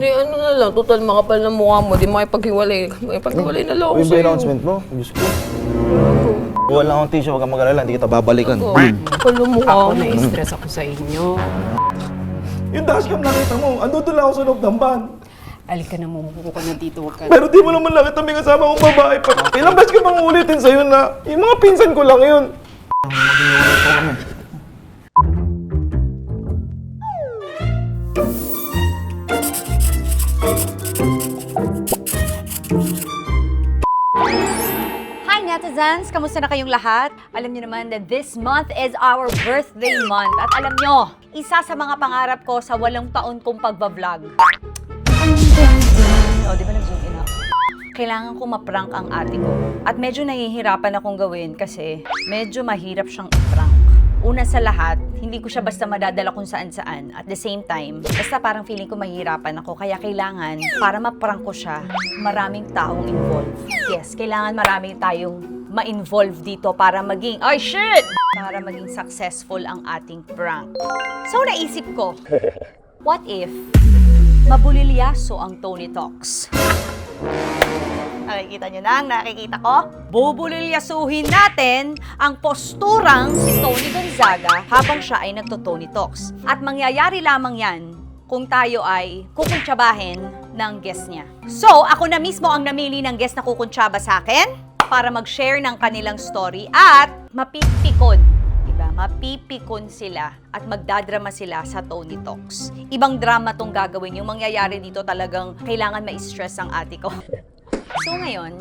Hindi, ano na lang, total makapal na mukha mo, di makipaghiwalay. Makipaghiwalay na lang ako Yung ba sa'yo. announcement mo? Diyos ko. Wala akong tissue, huwag kang mag-alala, hindi kita babalikan. Kapal na mukha Ako mo. na-stress ako sa inyo. Yung dashcam nakita mo, andun lang ako sa loob ng van. Alika na, mumuko ka na dito. Huwag ka. Pero di mo naman nakita may kasama kong babae pa. Ilang beses ko bang ulitin sa'yo na yung mga pinsan ko lang yun. Mag-iwalay po kami. Hi netizens! Kamusta na kayong lahat? Alam niyo naman na this month is our birthday month. At alam niyo, isa sa mga pangarap ko sa 8 taon kong pagbablog. O, di ba nag-zoom in ako? Kailangan ko maprank ang ate ko. At medyo nahihirapan akong gawin kasi medyo mahirap siyang i-prank. Una sa lahat, hindi ko siya basta madadala kung saan-saan. At the same time, basta parang feeling ko mahihirapan ako. Kaya kailangan, para maprank ko siya, maraming taong involved. Yes, kailangan maraming tayong ma-involve dito para maging, ay shit! Para maging successful ang ating prank. So naisip ko, what if mabulilyaso ang Tony Talks? Nakikita nyo na ang nakikita ko? Bubulilyasuhin natin ang posturang si Tony Gonzaga habang siya ay nagto-Tony Talks. At mangyayari lamang yan kung tayo ay kukuntsabahin ng guest niya. So, ako na mismo ang namili ng guest na kukuntsaba sa akin para mag-share ng kanilang story at mapipikon. Diba? Mapipikon sila at magdadrama sila sa Tony Talks. Ibang drama tong gagawin. Yung mangyayari dito talagang kailangan ma-stress ang ate ko. So ngayon,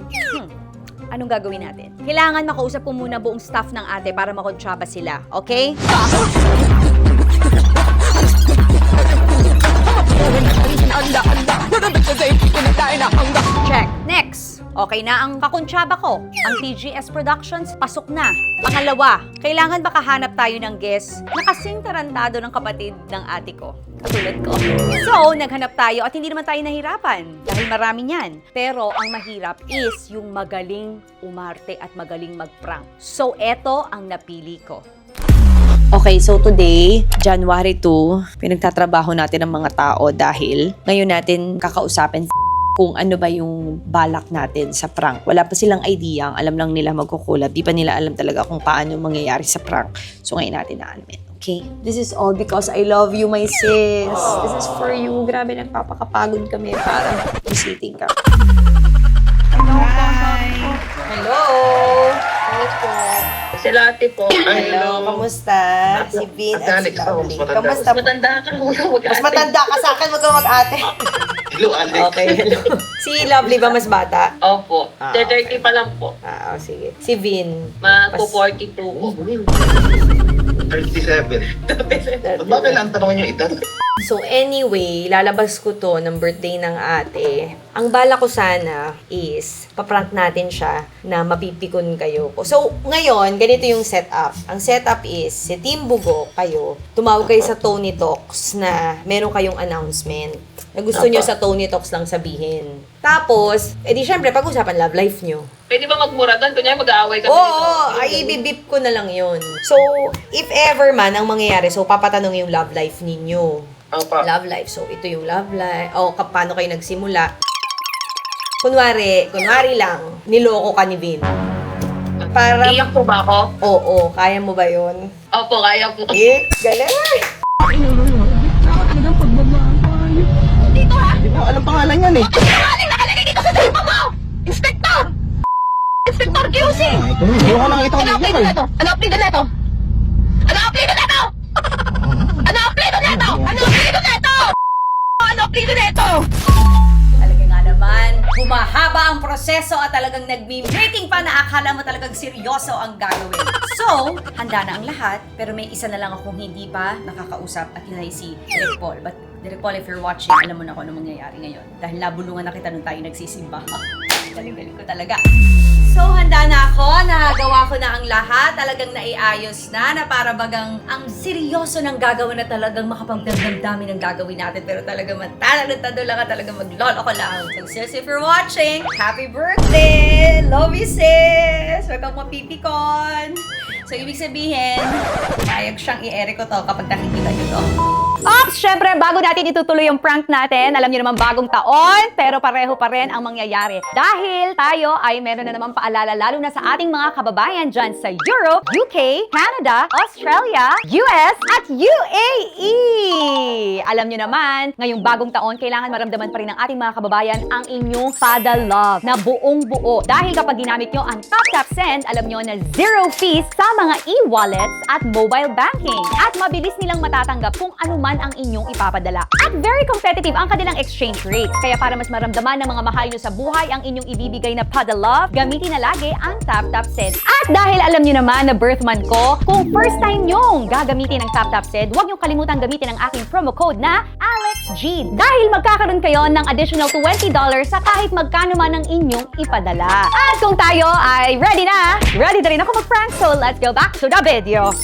anong gagawin natin? Kailangan makausap ko muna buong staff ng ate para makontraba sila, okay? Check. Next. Okay na ang kakontraba ko. Ang TGS Productions, pasok na. Pangalawa, kailangan makahanap tayo ng guest na kasing tarantado ng kapatid ng ate ko. Katulad ko. So, naghanap tayo at hindi naman tayo nahirapan dahil marami niyan. Pero ang mahirap is yung magaling umarte at magaling mag-prank. So, eto ang napili ko. Okay, so today, January 2, pinagtatrabaho natin ang mga tao dahil ngayon natin kakausapin kung ano ba yung balak natin sa prank. Wala pa silang idea, ang alam lang nila magkukulab. Di pa nila alam talaga kung paano mangyayari sa prank. So ngayon natin na-alamin. Okay? This is all because I love you, my sis. This is for you. Grabe, nagpapakapagod kami para visiting ka. Hello! Sila ate po. Hello, kamusta? Si Vin at si Lovely. Kamusta? Matanda ka muna mag-ate. Mas matanda ka sa akin, wag kang mag-ate. Hello, Alex. Okay, hello. Si Lovely ba mas bata? Opo. Ah, 30 pa lang po. Sige. Si Vin. Magpo-42 po. 37. Ba't ba kailangan tanongin yung edad? So anyway, lalabas ko to ng birthday ng ate. Ang bala ko sana is, paprank natin siya na mapipikon kayo. So ngayon, ganito yung setup. Ang setup is, si Team Bugo, kayo, tumawag kayo sa Tony Talks na meron kayong announcement na gusto nyo sa Tony Talks lang sabihin. Tapos, edi syempre, pag-usapan love life nyo. Pwede ba magmura doon? Kunyari mag-aaway kami Oo, ay ibibip ko na lang yun. So, if ever man ang mangyayari, so papatanong yung love life ninyo. Opo. Love life. So, ito yung love life. O, paano kayo nagsimula? Kunwari lang, niloko ka ni Vin. Para... Iyak po ba ako? Oo, kaya mo ba yun? Opo, kaya po. Galing! Hindi mo alam pangalan yan eh. Inspector! Inspector QC! Hindi ko nakita ko Ano apelido eh. neto? Ano apelido neto? Ano apelido neto? Ano apelido neto? Ano apelido neto? Ano apelido neto? Talaga nga naman, humahaba ang proseso at talagang nagmi-meeting pa na akala mo talagang seryoso ang gagawin. So, handa na ang lahat, pero may isa na lang akong hindi pa nakakausap at yun ay si Direk Paul. But Direk Paul, if you're watching, alam mo na kung ano mangyayari ngayon. Dahil nabulungan na kita nung tayo nagsisimba. Galing-galing ko talaga. So, handa na ako. Nagawa ko na ang lahat. Talagang naiayos na para bagang ang seryoso ng gagawin na talagang makapagdamdami ng gagawin natin. Pero talagang matalantado lang at talagang maglolo ko lang. So, sis, if you're watching, happy birthday! Love you, sis! Huwag kang mapipikon. So, ibig sabihin, mayag siyang i-ere ko to kapag nakikita niyo to. Ops, syempre, bago natin itutuloy yung prank natin, alam niyo naman bagong taon, pero pareho pa rin ang mangyayari. Dahil tayo ay meron na naman paalala, lalo na sa ating mga kababayan dyan sa Europe, UK, Canada, Australia, US, at UAE. Alam niyo naman, ngayong bagong taon, kailangan maramdaman pa rin ng ating mga kababayan ang inyong Pada Love na buong buo. Dahil kapag ginamit nyo ang TapTap Send, alam nyo na 0 fees sa mga e-wallets at mobile banking. At mabilis nilang matatanggap kung ano man ang inyong ipapadala. At very competitive ang kanilang exchange rates. Kaya para mas maramdaman ng mga mahal nyo sa buhay ang inyong ibibigay na Pada Love, gamitin na lagi ang TapTap Send. At dahil alam nyo naman na birth month ko, kung first time nyong gagamitin ang TapTap Send, huwag nyong kalimutan gamitin ang aking promo code na AlexG. Dahil magkakaroon kayo ng additional $20 sa kahit magkano man ang inyong ipadala. At kung tayo ay ready na rin ako mag-prank, so let's go back to the video.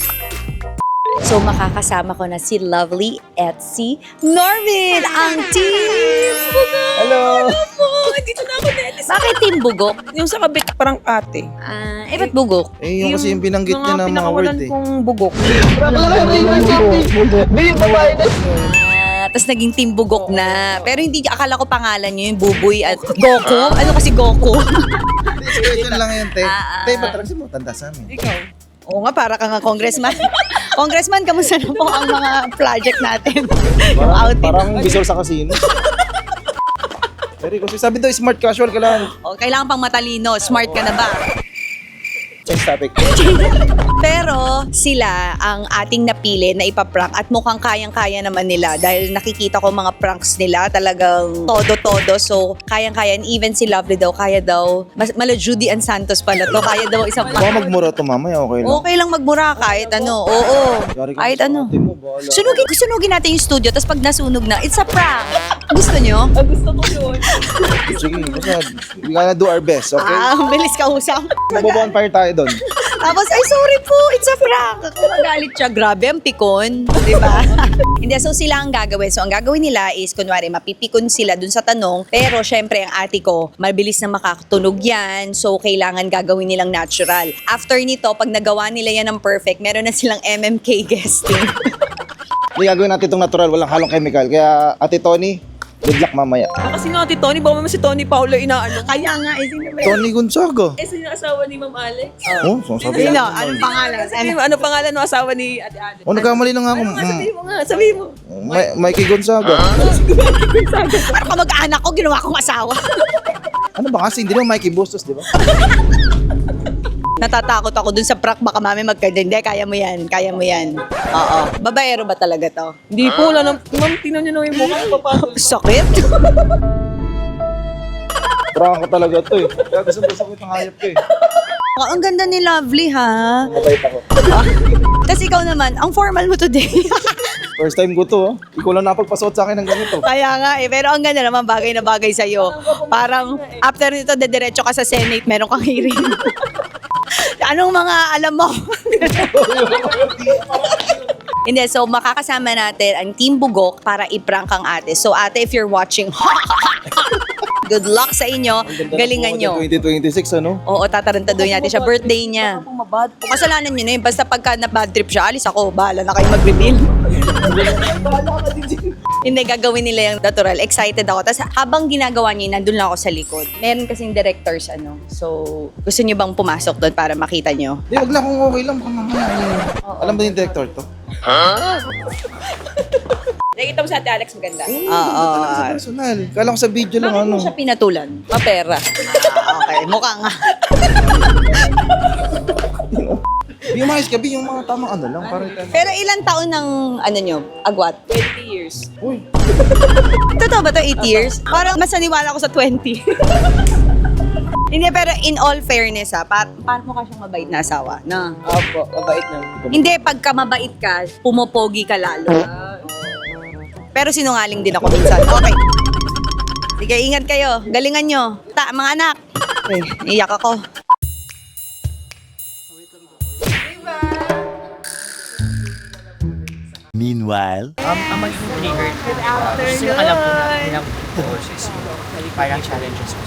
So makakasama ko na si Lovely at si Norvin, ang team Bugok! Hello! Dito na ako nelis. Bakit team Bugok? Yung sa kabit parang ate. Ba't Bugok? Eh, yung kasi yung binanggit niya ng mga word eh. kong bugok. Tapos naging team Bugok na. Pero hindi, akala ko pangalan niyo yung Buboy at Goku. Ano kasi Goku? Situation lang yun, te. Ah, ah. Te, ba't talaga mo tanda sa amin? Ikaw. Oo nga, para ka nga congressman. Congressman, kamusta na po ang mga project natin? Yung outing. Parang visual sa casino. Pero kasi sabi daw, smart casual ka lang. O, kailangan pang matalino. Smart ka na ba? Change topic. Pero sila ang ating napili na ipaprank at mukhang kayang-kaya naman nila dahil nakikita ko mga pranks nila talagang todo-todo. So, kayang-kaya. And even si Lovely daw, kaya daw. Mala Judy Ann Santos pala to. Kaya daw isang Baka magmura to mamaya, okay lang. Okay lang magmura kahit ano. Oo. Yari ka Kahit sa ano. ate mo, bahala. Sunugin natin yung studio tapos pag nasunog na, it's a prank. Gusto nyo? Sige, basta we gotta do our best, okay? Bilis ka usap. Magbo-bonfire tayo doon. Tapos, ay sorry po, it's a prank. Kung magalit siya, grabe ang pikon. Di ba? Hindi, so sila ang gagawin. So ang gagawin nila is, kunwari, mapipikon sila dun sa tanong. Pero syempre, ang ate ko, mabilis na makatunog yan. So kailangan gagawin nilang natural. After nito, pag nagawa nila yan ng perfect, meron na silang MMK guesting. Hindi, gagawin natin itong natural, walang halong chemical. Kaya, Ate Tony, good luck mamaya. Kasi nga ate Tony, baka naman si Tony Paula inaano. Kaya nga, sino ba? Tony Gonzaga. Sino yung asawa ni Ma'am Alex? Oh, so sabi Sino? lang. Anong pangalan? Sabi mo, ano pangalan ng asawa ni Ate Alex? Oh, nagkamali na nga ako. Sabihin mo nga, sabihin mo. Mikey Gonzaga. Parang kamag-anak ko, ginawa kong asawa. Ano ba kasi? Hindi naman Mikey Bustos, di ba? Natatakot ako dun sa prank, baka mami magkadende. Kaya mo yan, kaya mo yan. Oo. Babaero ba talaga to? Hindi po, wala nang, ma'am, tingnan niyo naman yung mukha. Papasok. Sakit? Traka ka talaga to eh. Kaya gusto ko itong hayop ko eh. Ang ganda ni Lovely, ha? Mabait ako. Tapos ikaw naman, ang formal mo today. First time ko to, oh. Ikaw lang napagpasuot sa akin ng ganito. Kaya nga eh, pero ang ganda naman, bagay na bagay sa'yo. Parang after nito, dediretso ka sa Senate, meron kang hearing. Anong mga alam mo? Hindi, so makakasama natin ang Team Bugok para i-prank ang ate. So ate, if you're watching, good luck sa inyo. Galingan nyo. 2026, ano? Oo, tatarantaduhin natin siya. Birthday niya. Kasalanan nyo na yun. Basta pagka na-bad trip siya, alis ako. Bahala na kayo mag-reveal. Hindi, gagawin nila yung natural. Excited ako. Tapos habang ginagawa niya, nandun lang ako sa likod. Meron kasing directors, ano. So, gusto niyo bang pumasok doon para makita niyo? Di, wag na kung okay lang. Baka mamaya. Alam ba yung director to? Nakita mo sa Ate Alex maganda. Oo. Talaga sa personal. Kala ko sa video lang, Bakit ano. mo siya pinatulan? Mapera. Okay, mukha nga. Yung mga iskabi, yung mga tamang ano lang. Para Pero ilang taon ng, ano nyo, agwat? 20 years. Uy, Totoo ba to 8 years? Parang mas naniwala ko sa 20. Hindi, pero in all fairness ha, paano mo ka siyang mabait na asawa? Na? Opo, mabait na. Hindi, pagka mabait ka, pumopogi ka lalo. Pero sinungaling din ako minsan. Okay. Sige, ingat kayo. Galingan nyo. Mga anak. Okay, iyak ako. Meanwhile, Ang magiging trigger, gusto yung alam po na nilang courses, parang challenges mo.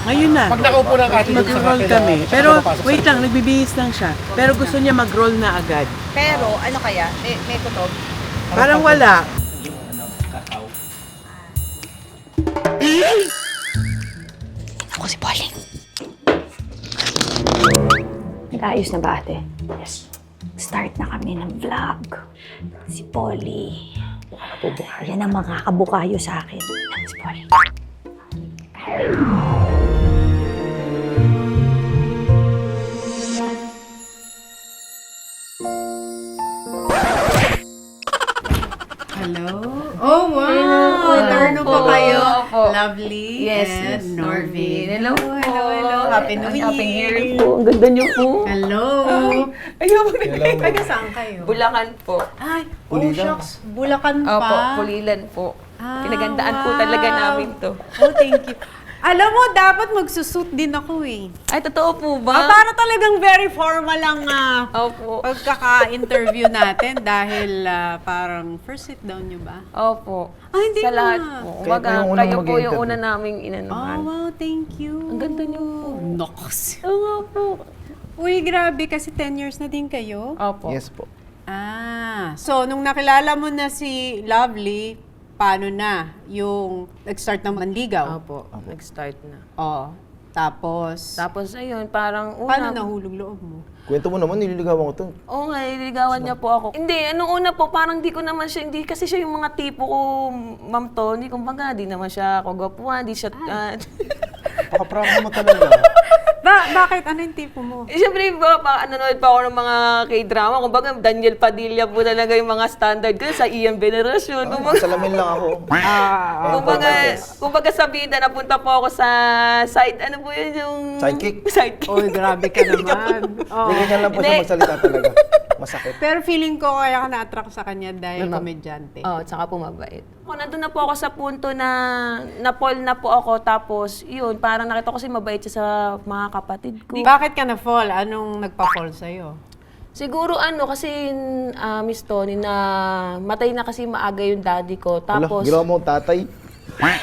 Ngayon na. Pag nakaupo ng atin, mag-roll kami. Pero wait lang, nagbibihis lang siya. Pero gusto niya mag-roll na agad. Pero, ano kaya? May kutob? Parang wala. Ako si Polly. Nag-ayos na ba, ate? Yes. Start na kami ng vlog. Si Polly. Yan ang makakabukayo sa akin. Si Polly. Hello? Oh, wow! Turno pa kayo. Lovely. Yes, and Norvin. Hello, hello. Happy New Year. Happy New Year po. Ang ganda niyo po. Hello. Ayaw mo Taga saan kayo? Bulacan po. Ay, oh shucks. Bulacan pa. Opo, Pulilan po. Ah, Pinagandaan po talaga wow. namin to. Oh, thank you. Alam mo, dapat magsusut din ako eh. Ay, totoo po ba? Para talagang very formal ang Opo. pagkaka-interview natin dahil parang first sit down nyo ba? Opo. Ah, hindi Sa na. lahat po. Umaga, Kayo po yung unang kayo po yung mag-interview. una naming Oh, inanuhan. wow, thank you. Ang ganda niyo po. Nox. Oo nga po. Uy, grabe kasi 10 years na din kayo. Opo. Yes po. Ah, so nung nakilala mo na si Lovely, paano na yung nag-start ng manligaw? Opo. Nag-start na. Oh, tapos, Tapos ayun, parang paano una. nahulog loob mo? Kwento mo naman, nililigawan ko to. Oo nga, nililigawan niya po ako. Hindi, anong una po, parang di ko naman siya, hindi kasi siya yung mga tipo ko, Ma'am Tony, kumbaga, di naman siya kagapuan, di siya, Pakaprangka mo talaga. Bakit? Ano yung tipo mo? Siyempre, nanonood pa ako ng mga K-drama. Kumbaga, Daniel Padilla po talaga yung mga standard ko sa Ian Veneracion. Kumbaga, Salamin lang ako. kumbaga sa bida, napunta po ako sa side, ano po yun yung... Sidekick? Sidekick. Uy, grabe ka naman. Oh. Hindi ganyan lang po siya Hindi. magsalita talaga. Masakit. Pero feeling ko kaya ka na-attract sa kanya dahil komedyante. Oo, tsaka po mabait. Nandun na po ako sa punto na na-fall na po ako. Tapos, yun, parang nakita ko kasi mabait siya sa mga kapatid ko. Bakit ka na-fall? Anong nagpa-fall sa'yo? Siguro kasi Miss Tony, na matay na kasi maaga yung daddy ko. Tapos, Ginawa mo tatay.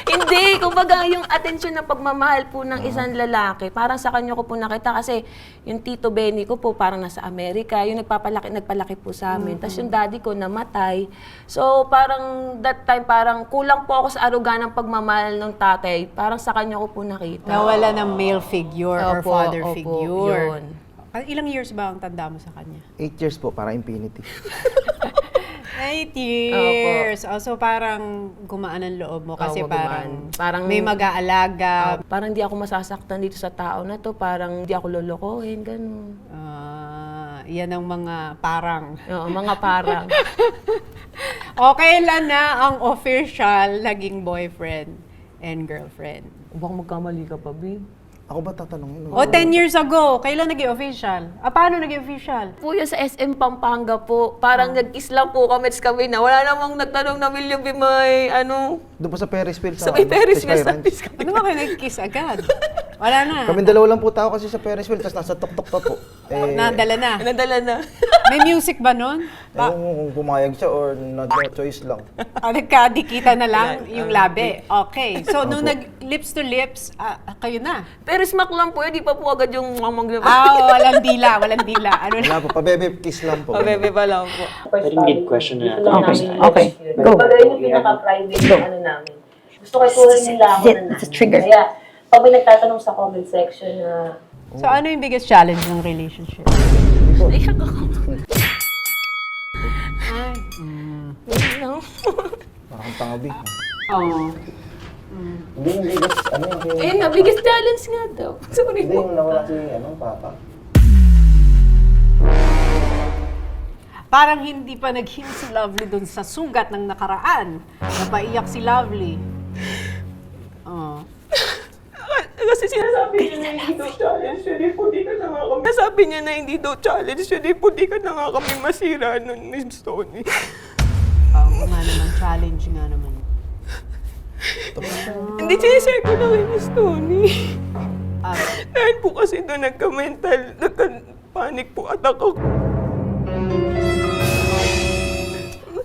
hindi, kumbaga yung atensyon na pagmamahal po ng isang lalaki, parang sa kanya ko po nakita kasi yung Tito Benny ko po parang nasa Amerika, yung nagpalaki po sa amin. Tapos yung daddy ko namatay. So parang that time, parang kulang po ako sa aruga ng pagmamahal ng tatay. Parang sa kanya ko po nakita. Nawala ng male figure or Opo, father opo, figure. yun. Ilang years ba ang tanda mo sa kanya? 8 years po, para infinity. 8 years. Oh, so parang gumaan ang loob mo kasi Oo, parang, gumaan. Parang- may mag-aalaga. Parang di ako masasaktan dito sa tao na to, parang di ako lolokohin, ganun. Yan ang mga parang. Oo, mga parang. Okay lang na ang official naging boyfriend and girlfriend. Baka magkamali ka pa, B. Ako ba tatanungin? O 10 years ago, kailan naging official? Paano naging official? Po yun sa SM Pampanga po. Parang nag-kiss lang po kami na wala namang nagtanong na William B. may Doon po sa Ferris wheel. sa may Paris Sky nga sa Ranch. Ano ba kayo nag-kiss agad? Wala na. Kami dalawa lang po tao kasi sa Ferris wheel, tapos nasa tok-tok pa po. Nadala na. Nadala na. May music ba nun? Ewan ko kung pumayag siya or no choice lang. Nagkadikita na lang yung labi. Okay. So, nung nag-lips to lips, kayo na. Pero smack lang po yun, di pa po agad yung mamang Walang dila, walang dila. Ano na? Wala po, pabebe kiss lang po. Bebe pa lang po. Pwede mid question na natin. Okay. Go. Pag yung pinaka-private ng ano namin. Gusto ko ituloy nila ako na It's a trigger. Kaya, pag may nagtatanong sa comment section na So, ano yung biggest challenge ng relationship? Naiyak ako. Ay. No. Parang tangabi. Oo. Hindi yung biggest, Ayun nga, biggest challenge nga daw. Sorry hindi po. yung nawala si, papa. Parang hindi pa nag-heal si Lovely dun sa sugat ng nakaraan. Napaiyak si Lovely. Oh. Kasi sinasabi niya na hindi daw challenge, hindi po di ka na nga kami. Nasabi niya na hindi daw challenge, hindi po di ka na nga kami masira nun, Miss Tony. Nga naman, challenge nga naman. Hindi, sinishare ko na kay Miss Tony. Ah, Dahil po kasi doon nagka-panic po attack ako.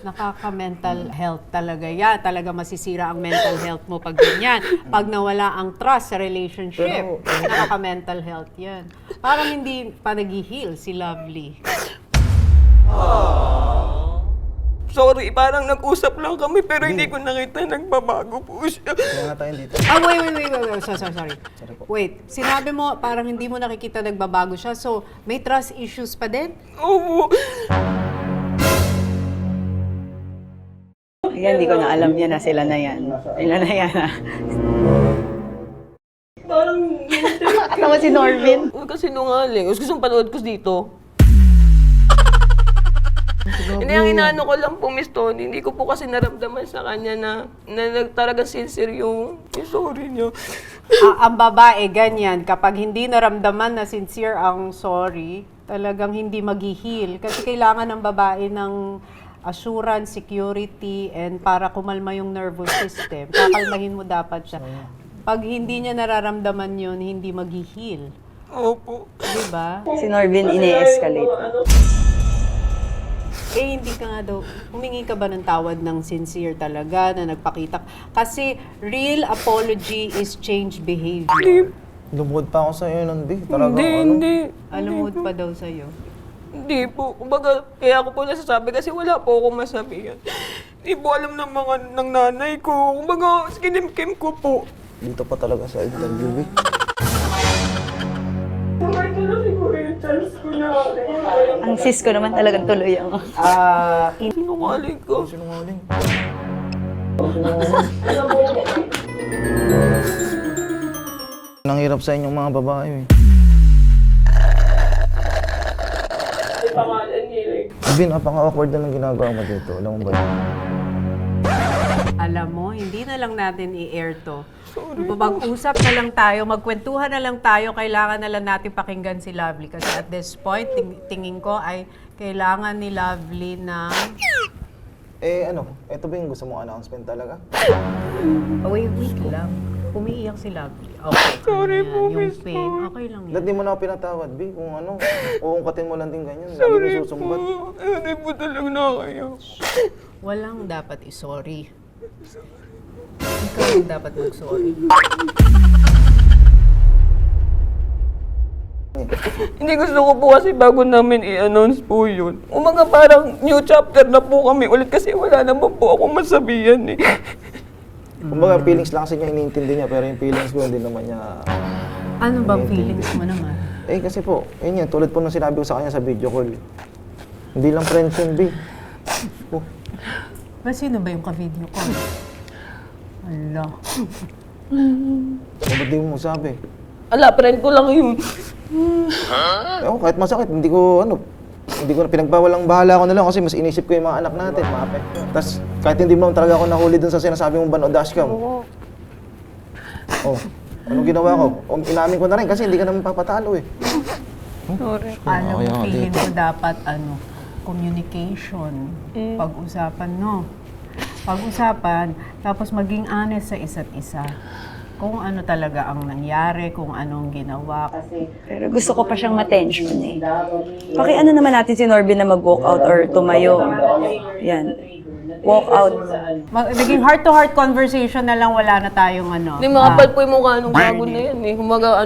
nakaka-mental health talaga yan. Talaga masisira ang mental health mo pag ganyan. Pag nawala ang trust sa relationship, nakaka-mental health yan. Parang hindi pa nag-heal si Lovely. sorry, parang nag-usap lang kami pero hindi ko nakita nagbabago po siya. Kaya nga tayo dito. Wait. Sorry. Wait, sinabi mo parang hindi mo nakikita nagbabago siya. So, may trust issues pa din? Opo. Yan, hindi ko na alam yan na sila na yan. Sila na yan Tama si Norvin. Kasi nungaling. Gusto kong panood ko dito. Hindi, ang inaano ko lang po, Miss Tony, hindi ko po kasi naramdaman sa kanya na talagang sincere yung sorry niya. Ang babae, ganyan. Kapag hindi naramdaman na sincere ang sorry, talagang hindi mag-heal. Kasi kailangan ng babae ng assurance, security, and para kumalma yung nervous system. Kakalmahin mo dapat siya. Pag hindi niya nararamdaman yun, hindi mag-heal. Opo. Diba? Si Norvin ini-escalate. Hindi ka nga daw, humingi ka ba ng tawad ng sincere talaga na nagpakita? Kasi real apology is change behavior. Lumuhod pa ako sa iyo nun, B. Talagang Hindi. Alamod pa daw sa'yo. Hindi po. Kumbaga, kaya ako po nasasabi kasi wala po akong masabihan. Hindi po alam ng mga ng nanay ko. Kumbaga, kinimkim ko po. Dito pa talaga sa interview, B. Ang sis ko naman talagang tuloy ang... Sinungaling ko. Sinungaling. Nanghirap sa inyong mga babae, eh. Bin, napaka-awkward na ng ginagawa mo dito. Alam mo ba yun? Alam mo, hindi na lang natin i-air to. Mag-usap na lang tayo, magkwentuhan na lang tayo, kailangan na lang natin pakinggan si Lovely. Kasi at this point, tingin ko ay kailangan ni Lovely na... Ito ba yung gusto mong announcement talaga? Wait lang. Umiiyak si Lovely. Okay. Sorry Ano po, yan, Miss yung pain. Okay lang yan. Ba't di mo na ako pinatawad, B? Kung uungkatin mo lang din ganyan. Lagi mo susumbat. Hindi po talaga na kayo. Walang dapat i-sorry. Ikaw yung dapat mag-sorry. Hindi gusto ko po kasi bago namin i-announce po yun. Umaga parang new chapter na po kami ulit kasi wala naman po akong masabihan eh. Kumbaga, feelings lang kasi niya iniintindi niya, pero yung feelings ko hindi naman niya... Ano bang feelings mo naman? Kasi po, yun yan, tulad po nung sinabi ko sa kanya sa video call. Hindi lang friends yun, B. Oh, Sino ba yung ka-video ko? Ala. ba't di mo sabi? Ala, friend ko lang yun. Kahit masakit, hindi ko na pinagbawalang bahala ko na lang kasi mas inisip ko yung mga anak natin, maapekto. Tapos kahit hindi mo talaga ako nahuli dun sa sinasabi mong ban o dashcam. Anong ginawa ko? Inamin ko na rin kasi hindi ka naman papatalo eh. Sorry. Alam mo, feeling ko dapat communication. Pag-usapan, no? Pag-usapan, tapos maging honest sa isa't isa. Kung ano talaga ang nangyari, kung anong ginawa. Kasi Pero gusto ko pa siyang ma-tension eh. Pakiano naman natin si Norvin na mag-walk out or tumayo. Yan. Walk out. naging heart-to-heart conversation na lang, wala na tayong Hindi, makapal po yung mukha nung gago na yan eh. Kumaga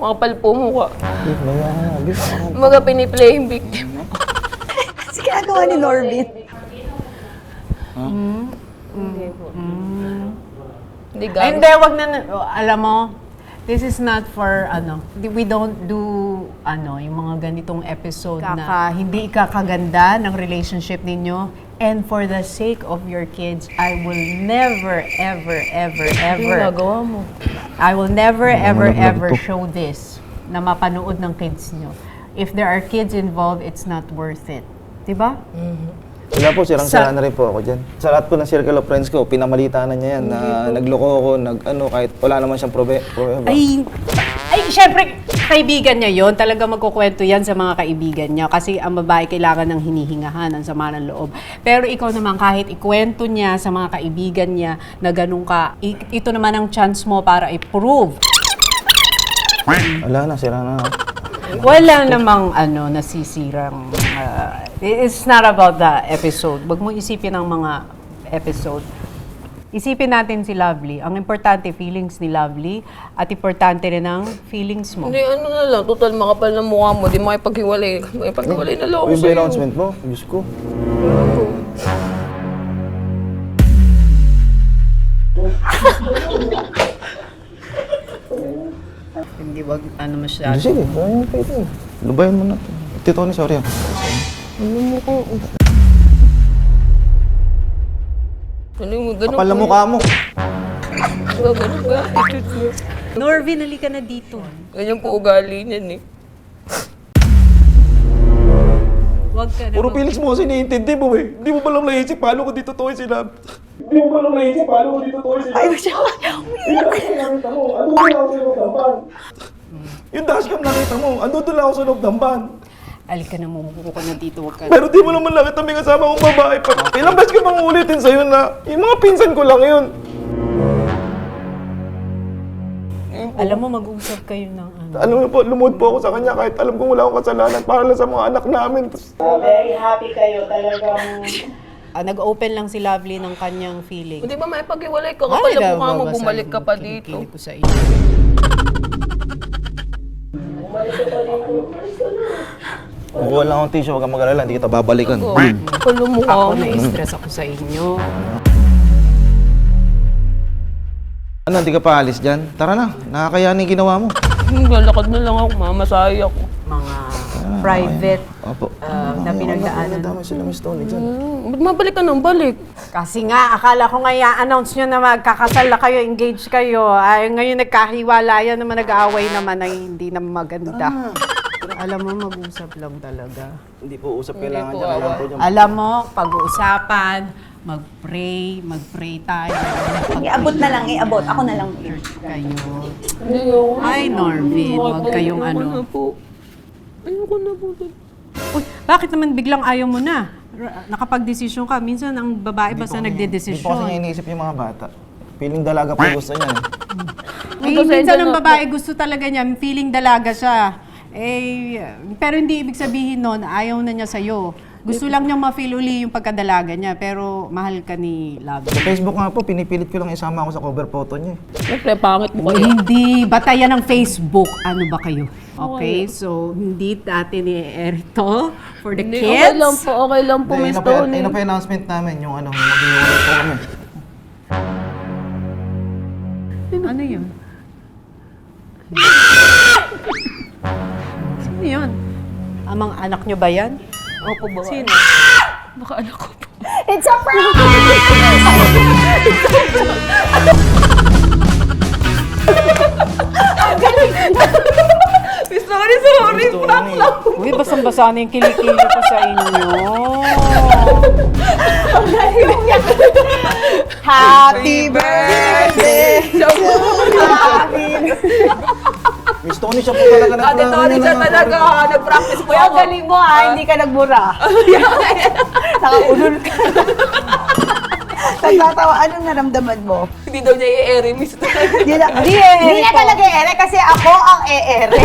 makapal po mukha. Kumaga piniplay yung victim. Sige, ginagawa ni Norvin. Hindi gago. Hindi, wag na, alam mo, this is not for, we don't do, yung mga ganitong episode na hindi ikakaganda ng relationship ninyo. And for the sake of your kids, I will never, ever, ever, ever, Ginagawa mo. I will never, ever, ever show this na mapanood ng kids nyo. If there are kids involved, it's not worth it. Diba? Wala po, sirang-sira na rin po ako dyan. Sa lahat po ng circle of friends ko, pinamalita na niya yan na nagloko ako, kahit wala naman siyang problema. Ay, syempre, kaibigan niya yon. Talaga magkukwento yan sa mga kaibigan niya. Kasi ang babae kailangan ng hinihingahan, ng sama ng loob. Pero ikaw naman, kahit ikwento niya sa mga kaibigan niya na ganun ka, ito naman ang chance mo para i-prove. Wala na, sira na. Wala namang nasisirang... it's not about the episode. Wag mo isipin ang mga episode. Isipin natin si Lovely. Ang importante, feelings ni Lovely. At importante rin ang feelings mo. Hindi, na lang. Total, makapal na mukha mo. Di makipaghiwalay. Makipaghiwalay na lang ako Yung sa'yo. announcement mo, Diyos ko. wag ano masyado. Sige, ano yung pwede. Lubayan mo na. Tito Tony, sorry ah. Ganun Kapal na mukha mo. Ganun ba? Norvin, halika na dito. Ganyan po ugali niyan eh. Wag ka na. Puro Felix mo kasi naiintindi mo eh. Hindi mo pa lang naisip paano ko dito to sila. Hindi mo pa lang naisip paano ko dito to sila. Ay, siya. Nakita mo, ando doon ako sa loob ng van. Yung dashcam nakita mo, ando doon ako sa loob ng van. Halika na, mumuko ka na dito. Wag ka na. Pero di mo naman nakita may kasama kong babae pa. Ilang beses ko bang ulitin sa'yo na yung mga pinsan ko lang yun. Alam mo, mag-usap kayo ng ano. Alam mo po, lumuhod po ako sa kanya kahit alam kong wala akong kasalanan para lang sa mga anak namin. Very happy kayo talagang. Nag-open lang si Lovely ng kanyang feeling. Hindi ba may pag-iwalay ka? Kapal na mukha mo, bumalik ka pa dito. Kinikili ko sa inyo. Kukuha lang akong tissue, huwag kang mag-alala, hindi kita babalikan. Kapal na mukha Ako, mo. na-stress ako sa inyo. Ano, hindi ka pa alis dyan? Tara na, nakakayanin yung ginawa mo. Lalakad na lang ako, mamasahe ako. Mga private Opo. na pinagdaanan. Nadama sila Miss Tony dyan. Ba't mabalik ka ng balik? Kasi nga, akala ko nga i-announce nyo na magkakasal na kayo, engage kayo. Ay, ngayon nagkahiwalayan naman, nag-aaway naman ay hindi naman maganda. Pero alam mo, mag-usap lang talaga. Hindi po usap kailangan dyan. Kailangan po dyan. Alam mo, pag-uusapan, mag-pray tayo. Iabot na lang, iabot. Ako na lang. Kayo. Ay, Norvin, huwag kayong ano. Ayoko na po. Uy, bakit naman biglang ayaw mo na? Nakapag-desisyon ka. Minsan ang babae basta Hindi po kasi niya nagde-desisyon. iniisip yung mga bata. Feeling dalaga po gusto niya. Eh, minsan ang babae gusto talaga niya, feeling dalaga siya. Eh, pero hindi ibig sabihin nun, ayaw na niya sa'yo. Gusto lang niya ma-feel uli yung pagkadalaga niya, pero mahal ka ni Love. Sa Facebook nga po, pinipilit ko lang isama ako sa cover photo niya. Siyempre, pangit mo Oh, kayo. hindi, batayan ng Facebook. Ano ba kayo? Okay, so hindi natin i-air ito for the Hindi, kids. okay lang po, Miss Tony. Yun na po yung announcement namin, yung ano, mag-iwalay po kami. Ano yun? Sino yun? Amang anak nyo ba yan? Opo ba? Sino? Baka anak ko po. It's a prank! Miss Tony, sorry. Prank lang. Uy, basang-basa na yung kilikili ko sa inyo. Happy birthday! Miss Tony, siya po talaga na Ate Tony, siya talaga. Nag-practice po Kuya, ako. galing mo hindi ka nagbura. Nakaulol ka. Nagtatawa, anong naramdaman mo? Hindi daw niya i-ere, Miss Tony. Hindi na talaga i-ere kasi ako ang i-ere.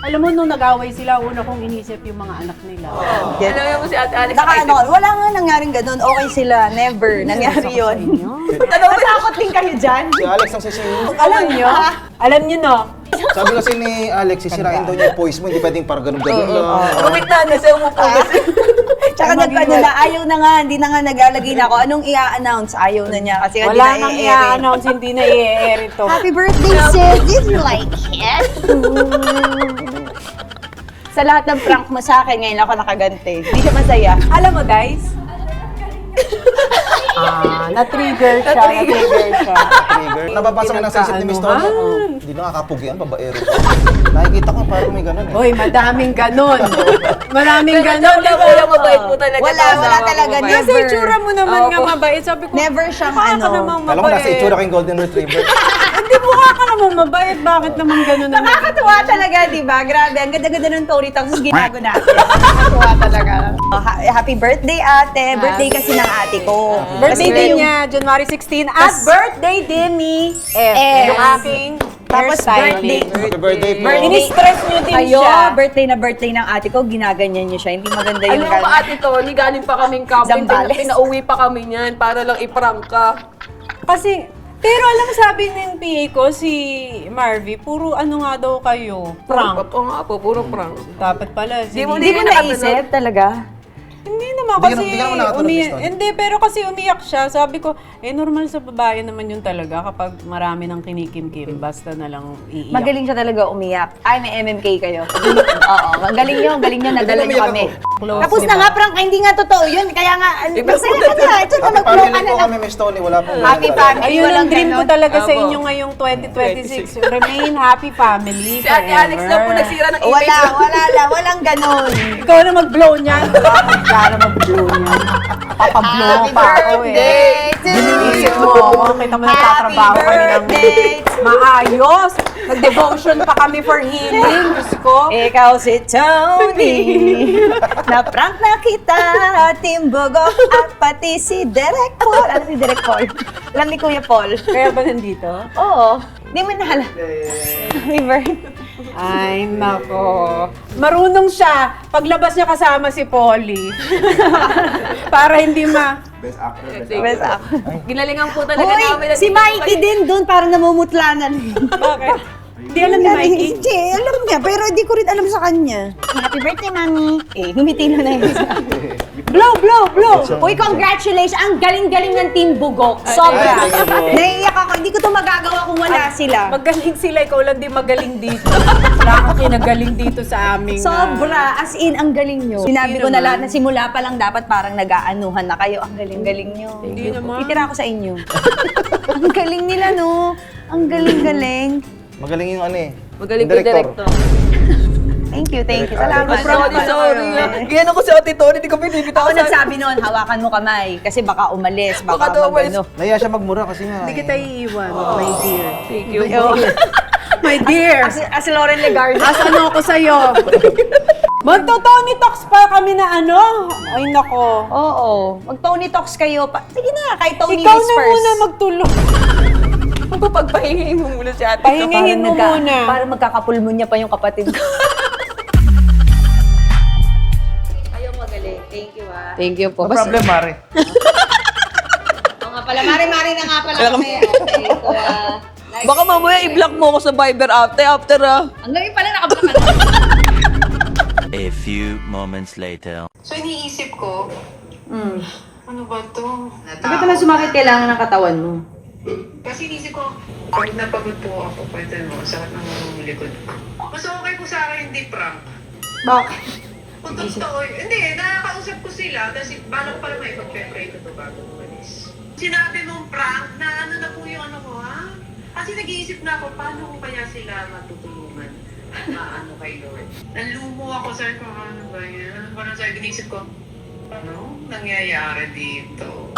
Alam mo, nung nag-away sila, una kong inisip yung mga anak nila. Alam mo si Ate Alex. Wala nga nangyaring ganun. Okay sila. Never. Nangyari yun. Matakot din kayo dyan. Si Alex ang sisingin. Alam nyo? Alam nyo, no? Sabi kasi ni Alex, sisirain daw niya yung voice mo, hindi pwedeng parang ganun-ganun lang. Gumit na, nasa umupo na. Tsaka nagkano na, ayaw na nga, hindi na nga nag-alagay na ako. Anong i-announce? Ayaw na niya kasi hindi Wala na nang i-ere. i-announce, hindi na i-air ito. Happy birthday, sis! Did you like it? Sa lahat ng prank mo sa akin, ngayon ako nakaganti. Hindi siya masaya. Alam mo, guys? Na-trigger siya. Trigger. Nababasa ka ng sisip ni Miss Tony. Hindi nakakapugian, babaero. Nakikita ko parang may ganun eh. Uy, madaming ganon. Maraming Pero ganon. joke lang, kuya, mabait po talaga. Wala talaga. Mabait. Kasi itsura mo naman nga mabait. Sabi ko, Never siyang mukha ka ano. namang Alam mo, nasa mabait. itsura kayong golden retriever. Hindi, mukha ka namang mabait. Bakit naman ganon naman? Nakakatuwa talaga, di ba? Grabe, ang ganda-ganda ng Tony Talks ginago natin. Nakakatuwa talaga. Happy birthday, ate. Birthday kasi ng ate ko. Birthday Kasi din yung- niya, January 16. At birthday din ni F. Yung aking Tapos birthday. Happy birthday po. Ini-stress niyo din Ayo, siya. birthday ng ate ko, ginaganyan niyo siya. Hindi maganda Alam yung mo ba, Ate Tony, galing pa kaming camping, Zambales. pinauwi pa kami niyan para lang i-prank ka. Kasi, pero alam mo sabi ng PA ko, si Marvy, puro ano nga daw kayo, prank. Oo nga po, puro prank. Dapat pala. Di mo Hindi mo naisip talaga. Hindi naman Hindi ka kasi naman nakatulog, Miss Tony? hindi, pero kasi umiyak siya. Sabi ko, normal sa babae naman yun talaga kapag marami ng kinikimkim, basta na lang iiyak. Magaling siya talaga umiyak. Ay, may MMK kayo. Oo, galing nyo, nadala nyo kami. Close, Tapos di na ba? nga, Frank, ay, hindi nga totoo yun. Kaya nga, masaya ka na. Ito na, Happy mag-blow family ka na po lang. kami, Miss Tony. Wala po. Happy family. Ayun ang walang dream ko ganon. talaga sa Apo. inyo ngayong 2026. Remain happy family Si Ate Alex forever. lang po nagsira ng image. Walang ganon. Ikaw na mag-blow niyan. Ikaw na mag-blow niyan. Papablow pa ako eh. Iniisip mo ako. Kita mo nagtatrabaho kami ng maayos. Nag-devotion pa kami for healing. Diyos ko. Ikaw si Tony. Na-prank na kita, Team Bugok, at pati si Derek Paul. Alam si Derek Paul? Alam ni Kuya Paul? Kaya ba nandito? Oo. Di mo nahala. Happy birthday. Ay, nako. Marunong siya. Paglabas niya kasama si Polly. Para hindi Best actor, Best ako. Ginalingan po talaga Hoy, namin. na si dito Mikey kayo. din doon, parang namumutlanan. Bakit? Hindi alam ni Mikey. Hindi, alam niya, pero hindi ko rin alam sa kanya. Happy birthday, Mami. Humiti na na yun. Blow, blow, blow. Uy, congratulations. Ang galing-galing ng Team Bugok. Sobra. Thank you po. Naiiyak ako. Hindi ko to magagawa kung wala sila. Magaling sila, ikaw lang di magaling dito. Wala akong kinagaling dito sa aming... Sobra. As in, ang galing nyo. Sinabi ko na naman. lahat na simula pa lang dapat parang nag-aanuhan na kayo. Ang galing-galing nyo. Hindi naman. Itira ko sa inyo. Ang galing nila, no? Ang galing-galing. Magaling yung ano eh. Magaling po director. Thank you, thank you. Salamat. Sorry. Ganyan ako si Ate Tony, di ko pinipita Ako nagsabi noon, hawakan mo kamay. Kasi baka umalis, Baka baka daw umalis. magano. Nahiya siya magmura kasi nga. Hindi kita iiwan, my dear. Thank you. My dear. As Lauren Legarda. As ano ko sa'yo? Magto-Tony Talks pa kami na ano? Ay, nako. Oo. Mag-Tony Talks kayo. Sige na, kay Tony Ikaw na Whispers. muna magtulong. Pagpahingin mo muna si Ate. Pahingihin mo muna. Para magkakapulmonya pa yung kapatid ko. Ayaw magaling. Thank you, ah. Thank you po. No problem, Mare. Oo nga pala. Mari-mari na nga pala kami. Okay, so, nice. Baka mamaya i-block mo ako sa Viber after Ang galing pala, nakablock ka na. A few moments later. So iniisip ko, ano ba to? Bakit naman sumakit kailangan ng katawan mo? Kasi iniisip ko, pag napagod po ako, pwede mo, sakit ng likod ko. Mas okay po sa akin, hindi prank. Bakit? Kung totoo, hindi, nakakausap ko sila, kasi balak pala may pag-pray ko to bago umalis. Sinabi mong prank na ano na po yung ano ko, ha? Kasi nag-iisip na ako, paano ko kaya sila matutulungan na ano kay Lord. Nanlumo ako, sabi ko, ano ba yan? Parang sabi, inisip ko, ano nangyayari dito?